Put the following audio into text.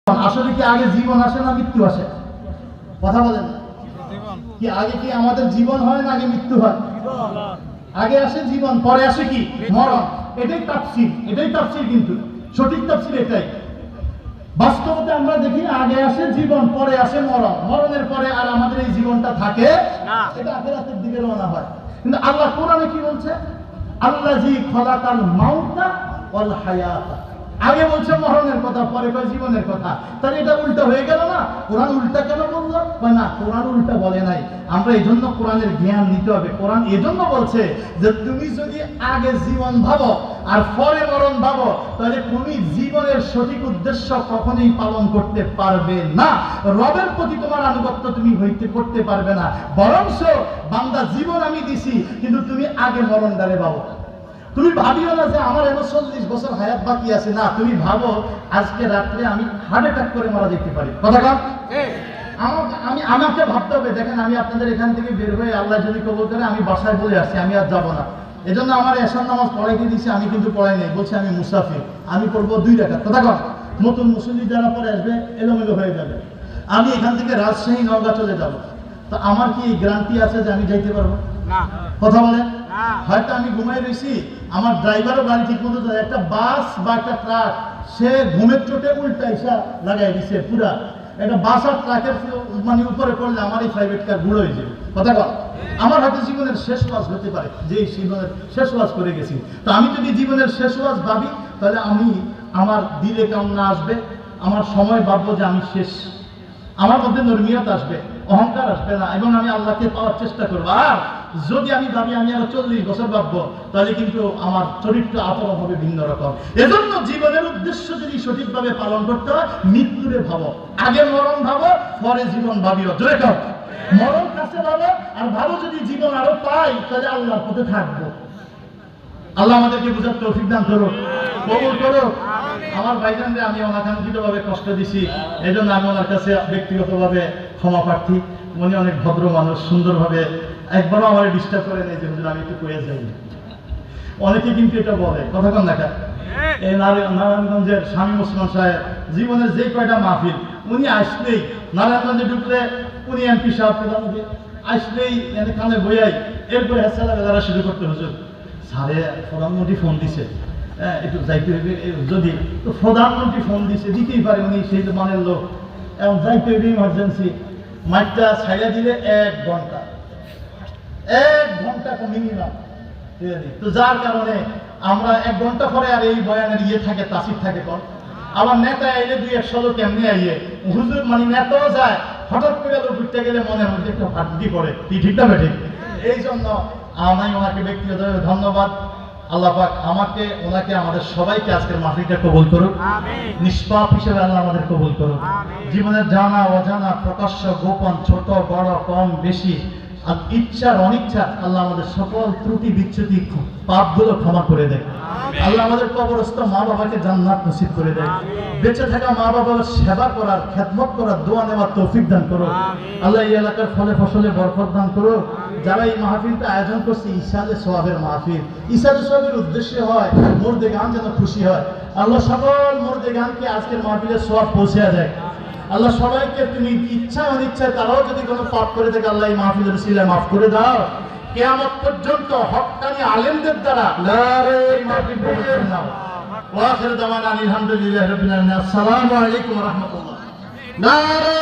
আসলে কি আগে জীবন আসে না মৃত্যু আসে? কথা বলেন। কি আগে কি আমাদের জীবন হয় না আগে মৃত্যু হয়? আগে আসে জীবন, পরে আসে কি মরণ। এটাই তাফসীর, কিন্তু সঠিক তাফসীর এটাই। বাস্তবতে আমরা দেখি আগে আসে জীবন, পরে আসে মরণ। মরণের পরে আর আমাদের এই জীবনটা থাকে না, এটা আখিরাতের দিকে রওনা হয়। কিন্তু আল্লাহ কোরআনে কি বলছে? আল্লাযী খালাকাল মাউতা ওয়াল হায়াতা। আগে বলছে মরণের কথা, পরে কয় জীবনের কথা। তাহলে এটা উল্টা হয়ে গেল না? কোরআন উল্টা কেন বললো? না, কোরআন উল্টা বলে নাই। আমরা এজন্য কোরআনের জ্ঞান নিতে হবে। কোরআন এজন্য বলছে যে তুমি যদি আগে জীবন ভাবো আর পরে মরণ ভাবো, তাহলে তুমি জীবনের সঠিক উদ্দেশ্য কখনোই পালন করতে পারবে না। রবের প্রতি তোমার আনুগত্য তুমি করতে পারবে না। বরঞ্চ বান্দা জীবন আমি দিছি, কিন্তু তুমি আগে মরণ দ্বারে ভাবো। তুমি ভাবিও না যে আমার 40 বছর হায়াত বাকি আছে। না, তুমি ভাবো আজকে রাত্রে আমি হার্ট অ্যাটাক করে মারা যেতে পারি। কথা কম আমাকে ভাবতে হবে। দেখেন, আমি আপনাদের এখান থেকে বের হয়ে আল্লাহ যদি কবুল করে আমি বাসায় বলে আসছি আমি আর যাবো না। এজন্য আমার এশার নামাজ পড়াইতে দিয়েছি, আমি কিন্তু পড়াই নাই। বলছি আমি মুসাফির, আমি পড়বো 2 রাকাত। কথা কম। নতুন মুসল্লি যারা পরে আসবে এলোমেলো হয়ে যাবে। আমি এখান থেকে রাজশাহী নওগাঁ চলে যাব, তো আমার কি গ্যারান্টি আছে যে আমি যাইতে পারবো? না। কথা বলেন। হয়তো আমি ঘুমাই রয়েছি, আমার ড্রাইভারও গাড়ি ঠিক মতো চালায়, একটা বাস বা একটা ট্রাক সে ঘুমের চোটে উল্টা এসা লাগাই দিছে পুরা। একটা বাস আর ট্রাকের মানে উপরে পড়লে আমার এই প্রাইভেট কার বুড়ো হয়ে যাবে। কথা বল। আমার হয়তো জীবনের শেষ ওয়াজ হতে পারে, যে জীবনের শেষ ওয়াজ করে গেছি। তো আমি যদি জীবনের শেষ ওয়াজ ভাবি, তাহলে আমি আমার দিলে কামনা আসবে, আমার সময় ভাববো যে আমি শেষ, আমার মধ্যে নরমিয়ত আসবে, অহংকার আসবে না, এবং আমি আল্লাহকে পাওয়ার চেষ্টা করবো। আর যদি আমি ভাবি আমি আরো 40 বছর ভাববো, তাহলে কিন্তু আমার চরিত্র আচরণ হবে ভিন্ন রকম। এজন্য জীবনের উদ্দেশ্য যদি সঠিকভাবে পালন করতে হয়, মৃত্যুরে ভাবো, আগে মরণ ভাবো, পরে জীবন ভাবিও। জোরে কর, মরণ কাছে ভাবো আর ভাবো যদি জীবন আরো পাই, তাহলে আল্লাহর পথে থাকবো। আল্লাহ আমাদেরকে বুঝার তৌফিক দান করুক, কবুল করুক। আমার ভাইজানরে আমি অনাকাঙ্ক্ষিতভাবে কষ্ট দিছি, এজন্য আমি ওনার কাছে ব্যক্তিগতভাবে ক্ষমা প্রার্থী। উনি অনেক ভদ্র মানুষ, সুন্দরভাবে একবারও আমার ডিস্টার্ব করে নেই যে হুজুর আমি একটু কয়ে যাই। অনেকে কিন্তু এটা বলে, কথা কন দেখা। এই নারায়ণগঞ্জের শামীম ওসমান সাহেব জীবনের যে কয়টা মাহফিল, উনি আসলেই নারায়ণগঞ্জে ঢুকলে উনি এমপি সাহেব প্রধানমন্ত্রী আসলেই কানে বইয়াই এরপরে হেসালা বেলারা শুরু করতে হুজুর সারে প্রধানমন্ত্রী ফোন দিছে, একটু যাইতে হইবে। যদি তো প্রধানমন্ত্রী ফোন দিছে, দিতেই পারে, উনি সেই মানের লোক, এবং যাইতে হইবে ইমার্জেন্সি। মাইকটা ছাইড়া দিলে 1 ঘন্টা মিনিমাম। তো যার কারণে আমরা 1 ঘন্টা পরে আর এই বয়ানের থাকে, তাসির থাকে। কর আবার নেতা এলে 2-100 লোক এমনি আইয়ে হুজুর, মানে নেতাও যায়, হঠাৎ করে লোক ঘুরতে গেলে মনের মধ্যে একটা ফাটদি পড়ে। কি ঠিক না ঠিক? এই জন্য আমি ওনাকে ব্যক্তিগতভাবে ধন্যবাদ। আল্লাহ পাক আমাকে, ওনাকে, আমাদের সবাইকে আজকের মাহফিলটা কবুল করুক, নিষ্পাপ হিসেবে আল্লাহ আমাদের কবুল করুক। জীবনের জানা অজানা, প্রকাশ্য গোপন, ছোট বড়, কম বেশি, আর ইচ্ছার অনিচ্ছা, আল্লাহ আমাদের সকল ত্রুটি বিচ্যুতি পাপগুলো ক্ষমা করে দেয়। আল্লাহ আমাদের কবরস্থ মা বাবাকে জান্নাত নসিব করে দেয়। বেঁচে থাকা মা বাবার সেবা করার, খেদমত করার, দোয়া নেওয়ার তৌফিক দান করো। আল্লাহ এই এলাকার ফলে ফসলে বরকত দান করো। যারা এই মাহফিলটা আয়োজন করছে, ইসালে সোয়াবের মাহফিল, ইসালে সোয়াবের উদ্দেশ্যে হয় মুর্দে গান যেন খুশি হয়। আল্লাহ সকল মুর্দে গানকে আজকের মাহফিলের সোয়াব পৌঁছে যায়। আল্লাহ সবাইকে তুমি ইচ্ছায় অনিচ্ছায় তারাও যদি কোনো পাপ করে থাকে, আল্লাহ এই মাহফিলের উসিলায় মাফ করে দাও। কিয়ামত পর্যন্ত হক্কানি আলেমদের দ্বারা নারে মাহফিল পবিত্র নাও। ওয়া আখিরু দাওয়ানা আলহামদুলিল্লাহি রাব্বিল আলামিন। আসসালামু আলাইকুম ওয়া রাহমাতুল্লাহ। নারে